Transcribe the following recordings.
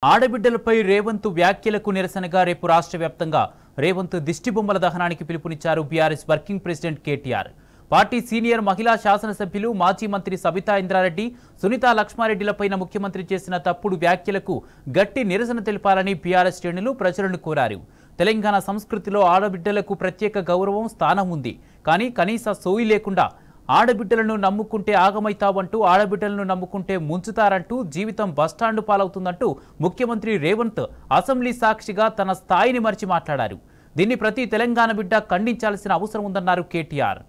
ఆడబిడ్డలపై రేవంత్ వ్యాఖ్యలకు నిరసనగా రేపు రాష్ట్ర వ్యాప్తంగా రేవంత్ దిష్టిబొమ్మల దహనానికి పిలుపునిచ్చారు BRS working president KTR. Party senior మహిళా శాసనసభ్యులు మాజీ మంత్రి సబితా ఇంద్రారెడ్డి, సునీతా లక్ష్మారెడ్డిలపైన ముఖ్యమంత్రి చేసిన తప్పుడు వ్యాఖ్యలకు గట్టి నిరసన తెలపాలని బీఆర్ఎస్ శ్రేణులు ప్రజలను కోరారు. తెలంగాణ సంస్కృతిలో ఆడబిడ్డలకు ప్రత్యేక గౌరవం, స్థానం ఉంది. కానీ కనీస సోయి లేకుండా ఆడబిడ్డలను నమ్ముకుంటే ఆగమైతావంటూ, ఆడబిడ్డలను నమ్ముకుంటే ముంచుతారంటూ, జీవితం బస్టాండ్ పాలవుతుందంటూ ముఖ్యమంత్రి రేవంత్ అసెంబ్లీ సాక్షిగా తన స్థాయిని మరిచి మాట్లాడారు. దీన్ని ప్రతి తెలంగాణ బిడ్డ ఖండించాల్సిన అవసరం ఉందన్నారు కేటీఆర్.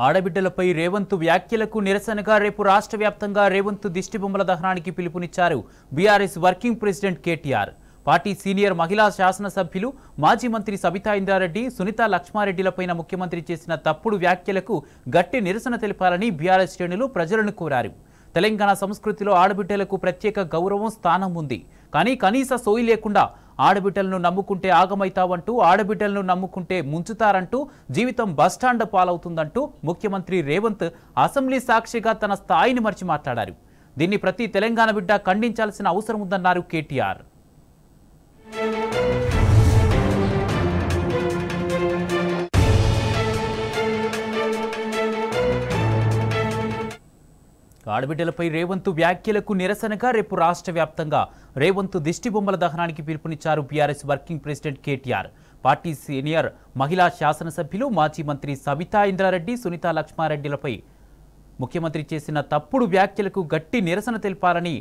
ఆడబిడ్డలపై రేవంత్ వ్యాఖ్యలకు నిరసనగా రేపు రాష్ట్ర వ్యాప్తంగా రేవంత్ దిష్టిబొమ్మల దహనానికి పిలుపునిచ్చారు BRS working president KTR. Party senior మహిళా శాసనసభ్యులు మాజీ మంత్రి సబితా ఇంద్రారెడ్డి, సునీతా లక్ష్మారెడ్డిలపైన ముఖ్యమంత్రి చేసిన తప్పుడు వ్యాఖ్యలకు గట్టి నిరసన తెలపాలని బీఆర్ఎస్ శ్రేణులు ప్రజలను కోరారు. తెలంగాణ సంస్కృతిలో ఆడబిడ్డలకు ప్రత్యేక గౌరవం, స్థానం ఉంది. కానీ కనీస సోయి లేకుండా ఆడబిడ్డలను నమ్ముకుంటే ఆగమైతావంటూ, ఆడబిడ్డలను నమ్ముకుంటే ముంచుతారంటూ, జీవితం బస్టాండ్ పాలవుతుందంటూ ముఖ్యమంత్రి రేవంత్ అసెంబ్లీ సాక్షిగా తన స్థాయిని మరిచి మాట్లాడారు. దీన్ని ప్రతి తెలంగాణ బిడ్డ ఖండించాల్సిన అవసరం ఉందన్నారు కేటీఆర్. ఆడబిడ్డలపై రేవంత్ వ్యాఖ్యలకు నిరసనగా రేపు రాష్ట్ర వ్యాప్తంగా రేవంత్ దిష్టిబొమ్మల దహనానికి పిలుపునిచ్చారు BRS working president KTR. Party senior మహిళా శాసనసభ్యులు మాజీ మంత్రి సబితా ఇంద్రారెడ్డి, సునీతా లక్ష్మారెడ్డిలపై ముఖ్యమంత్రి చేసిన తప్పుడు వ్యాఖ్యలకు గట్టి నిరసన తెలపాలని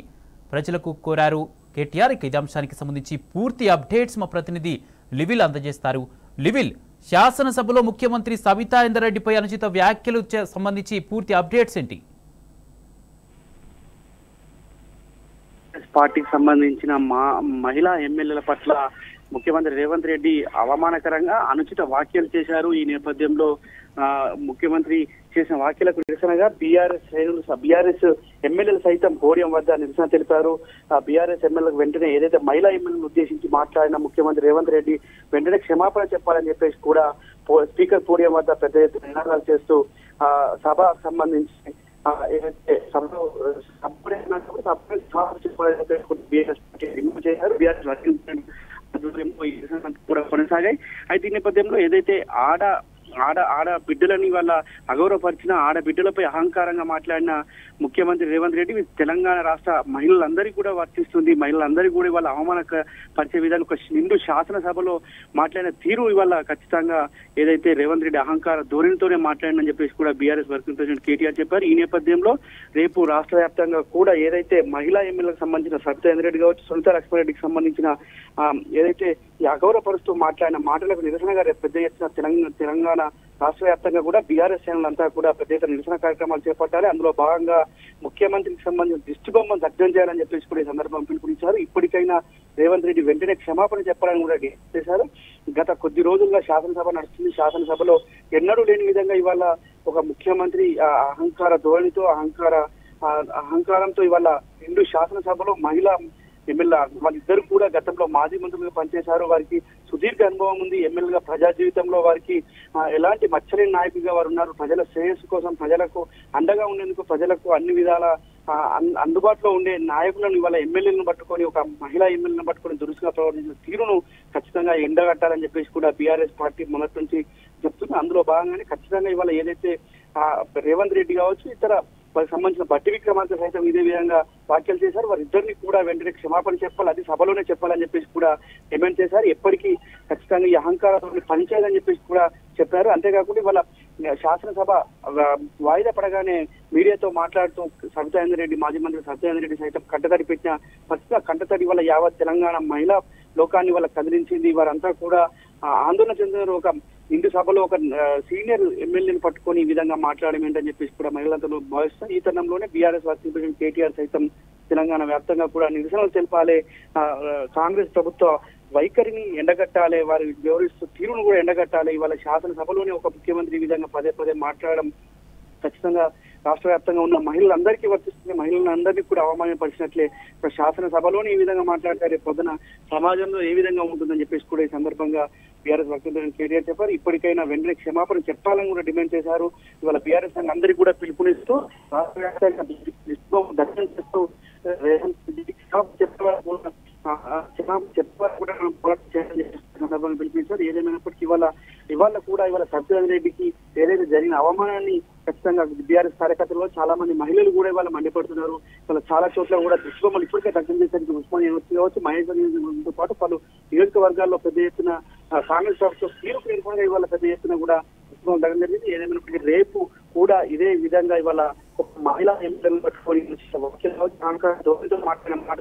ప్రజలకు కోరారు కేటీఆర్. ఇదే అంశానికి సంబంధించి పూర్తి అప్డేట్స్ మా ప్రతినిధి లివిల్ అందజేస్తారు. లివిల్, శాసనసభలో ముఖ్యమంత్రి సబితా ఇంద్రారెడ్డిపై అనుచిత వ్యాఖ్యలు సంబంధించి పూర్తి అప్డేట్స్ ఏంటి? పార్టీకి సంబంధించిన మహిళా ఎమ్మెల్యేల పట్ల ముఖ్యమంత్రి రేవంత్ రెడ్డి అవమానకరంగా అనుచిత వ్యాఖ్యలు చేశారు. ఈ నేపథ్యంలో ముఖ్యమంత్రి చేసిన వ్యాఖ్యలకు నిరసనగా బీఆర్ఎస్ ఎమ్మెల్యేలు సైతం పోడియం వద్ద నిరసన తెలిపారు. బీఆర్ఎస్ ఎమ్మెల్యేలకు వెంటనే ఏదైతే మహిళా ఎమ్మెల్యేలను ఉద్దేశించి మాట్లాడిన ముఖ్యమంత్రి రేవంత్ రెడ్డి వెంటనే క్షమాపణ చెప్పాలని చెప్పేసి కూడా స్పీకర్ పోడియం వద్ద పెద్ద ఎత్తున నినాదాలు చేస్తూ సభకు సంబంధించి ఏదైతే సభలో కూడా కొనసాగాయి. అయితే ఈ నేపథ్యంలో ఏదైతే ఆడబిడ్డలని వాళ్ళ అగౌరవపరిచిన ఆడబిడ్డలపై అహంకారంగా మాట్లాడిన ముఖ్యమంత్రి రేవంత్ రెడ్డి తెలంగాణ రాష్ట్ర మహిళలందరికీ కూడా వర్తిస్తుంది. మహిళలందరికీ కూడా ఇవాళ అవమానపరిచే విధానం ఒక నిండు శాసనసభలో మాట్లాడిన తీరు ఇవాళ ఖచ్చితంగా ఏదైతే రేవంత్ రెడ్డి అహంకార ధోరణితోనే మాట్లాడినని చెప్పేసి కూడా బీఆర్ఎస్ వర్కింగ్ ప్రెసిడెంట్ కేటీఆర్ చెప్పారు. ఈ నేపథ్యంలో రేపు రాష్ట్ర వ్యాప్తంగా కూడా ఏదైతే మహిళా ఎమ్మెల్యేలకు సంబంధించిన సబితా ఇంద్రారెడ్డి కావచ్చు, సునీతా లక్ష్మారెడ్డికి సంబంధించిన ఏదైతే ఈ అగౌరవపరుస్తూ మాట్లాడిన మాటలకు నిరసనగా రేపు పెద్ద ఎత్తున తెలంగాణ రాష్ట్ర వ్యాప్తంగా కూడా బీఆర్ఎస్ శ్రేణులంతా కూడా పెద్ద ఎత్తున నిరసన కార్యక్రమాలు చేపట్టాలి. అందులో భాగంగా ముఖ్యమంత్రికి సంబంధించిన దిష్టి బొమ్మను దగ్ధం చేయాలని చెప్పేసి కూడా ఈ సందర్భం పిలుపునిచ్చారు. ఇప్పటికైనా రేవంత్ రెడ్డి వెంటనే క్షమాపణ చెప్పాలని కూడా చేశారు. గత కొద్ది రోజులుగా శాసనసభ నడుస్తుంది. శాసనసభలో ఎన్నడూ లేని విధంగా ఇవాళ ఒక ముఖ్యమంత్రి అహంకార ధోరణితో అహంకారంతో ఇవాళ రెండు శాసనసభలో మహిళా ఎమ్మెల్యే వాళ్ళిద్దరు కూడా గతంలో మాజీ మంత్రులుగా పనిచేశారు. వారికి సుదీర్ఘ అనుభవం ఉంది. ఎమ్మెల్యేగా ప్రజా జీవితంలో వారికి ఎలాంటి మచ్చలేని నాయకుడిగా వారు ఉన్నారు. ప్రజల శ్రేయస్సు కోసం ప్రజలకు అండగా ఉండేందుకు ప్రజలకు అన్ని విధాల అందుబాటులో ఉండే నాయకులను ఇవాళ ఎమ్మెల్యేలను పట్టుకొని ఒక మహిళా ఎమ్మెల్యేలను పట్టుకొని దురుసుగా ప్రవర్తించిన తీరును ఖచ్చితంగా ఎండగట్టాలని చెప్పేసి కూడా బీఆర్ఎస్ పార్టీ మొదటి నుంచి చెప్తుంది. అందులో భాగంగానే ఖచ్చితంగా ఇవాళ ఏదైతే రేవంత్ రెడ్డి కావచ్చు ఇతర వారికి సంబంధించిన బట్టి విక్రమార్క సైతం ఇదే విధంగా వ్యాఖ్యలు చేశారు. వారిద్దరిని కూడా వెంటనే క్షమాపణ చెప్పాలి, అది సభలోనే చెప్పాలని చెప్పేసి కూడా డిమాండ్ చేశారు. ఎప్పటికీ ఖచ్చితంగా ఈ అహంకారాన్ని పనిచేయాలని చెప్పేసి కూడా చెప్పారు. అంతేకాకుండా ఇవాళ శాసనసభ వాయిదా పడగానే మీడియాతో మాట్లాడుతూ సబితాయిందర్ రెడ్డి మాజీ మంత్రి సబితాయిందర్ రెడ్డి సైతం కంటతడి పెట్టిన పరిస్థితి. కంటతడి వల్ల యావత్ తెలంగాణ మహిళా లోకాన్ని వాళ్ళ కదిలించింది. వారంతా కూడా ఆందోళన చెందిన ఒక ఇంటి సభలో ఒక సీనియర్ ఎమ్మెల్యేని పట్టుకొని ఈ విధంగా మాట్లాడమేంటని చెప్పేసి కూడా మహిళలంతా భావిస్తారు. ఈ తరుణంలోనే బీఆర్ఎస్ వర్కింగ్ ప్రెసిడెంట్ కేటీఆర్ సైతం తెలంగాణ వ్యాప్తంగా కూడా నిరసనలు తెలపాలి, కాంగ్రెస్ ప్రభుత్వ వైఖరిని ఎండగట్టాలి, వారి వ్యవహరిస్తూ తీరును కూడా ఎండగట్టాలి. ఇవాళ శాసనసభలోనే ఒక ముఖ్యమంత్రి ఈ విధంగా పదే పదే మాట్లాడడం ఖచ్చితంగా రాష్ట్ర వ్యాప్తంగా ఉన్న మహిళలందరికీ వర్తిస్తుంది. మహిళలందరినీ కూడా అవమానపరిచినట్లే శాసనసభలోనే ఈ విధంగా మాట్లాడతారు. రేపు పొద్దున సమాజంలో ఏ విధంగా ఉంటుందని చెప్పేసి కూడా ఈ సందర్భంగా బీఆర్ఎస్ వర్కింగ్ కేటీఆర్ చెప్పారు. ఇప్పటికైనా వెంటనే క్షమాపణ చెప్పాలని కూడా డిమాండ్ చేశారు. ఇవాళ బీఆర్ఎస్ అందరికీ కూడా పిలుపునిస్తూ రాష్ట్ర వ్యాప్తంగా దర్శనం చేస్తూ సందర్భంగా పిలిపించారు. ఏదేమైనప్పటికీ ఇవాళ కూడా సత్యనారాయణ రెడ్డికి ఏదైతే జరిగిన అవమానాన్ని ఖచ్చితంగా బీఆర్ఎస్ కార్యకర్తలు చాలా మంది మహిళలు కూడా ఇవాళ మండిపడుతున్నారు. ఇవాళ చాలా చోట్ల కూడా దిష్టిబొమ్మలు ఇప్పటికే దగ్ధం చేసేందుకు ఉస్మానియా కావచ్చు, మహేశ్వరంతో పాటు పలు నియోజకవర్గాల్లో పెద్ద ఎత్తున కాంగ్రెస్ ప్రభుత్వం తీరు పేర్కొనగా ఇవాళ పెద్ద ఎత్తున కూడా ఉస్మాన్ దగం జరిగింది. ఏదేమైనప్పటికీ రేపు కూడా ఇదే విధంగా ఇవాళ ఒక మహిళా ఎంపీలను పట్టుకొని మాట్లాడిన మాట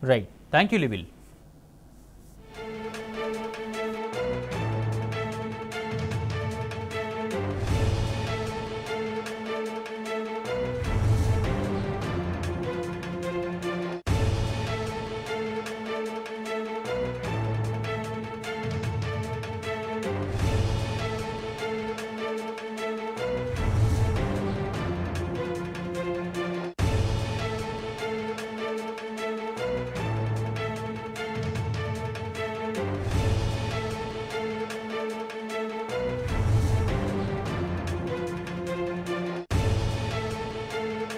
రైట్, థ్యాంక్ యూ లివిల్.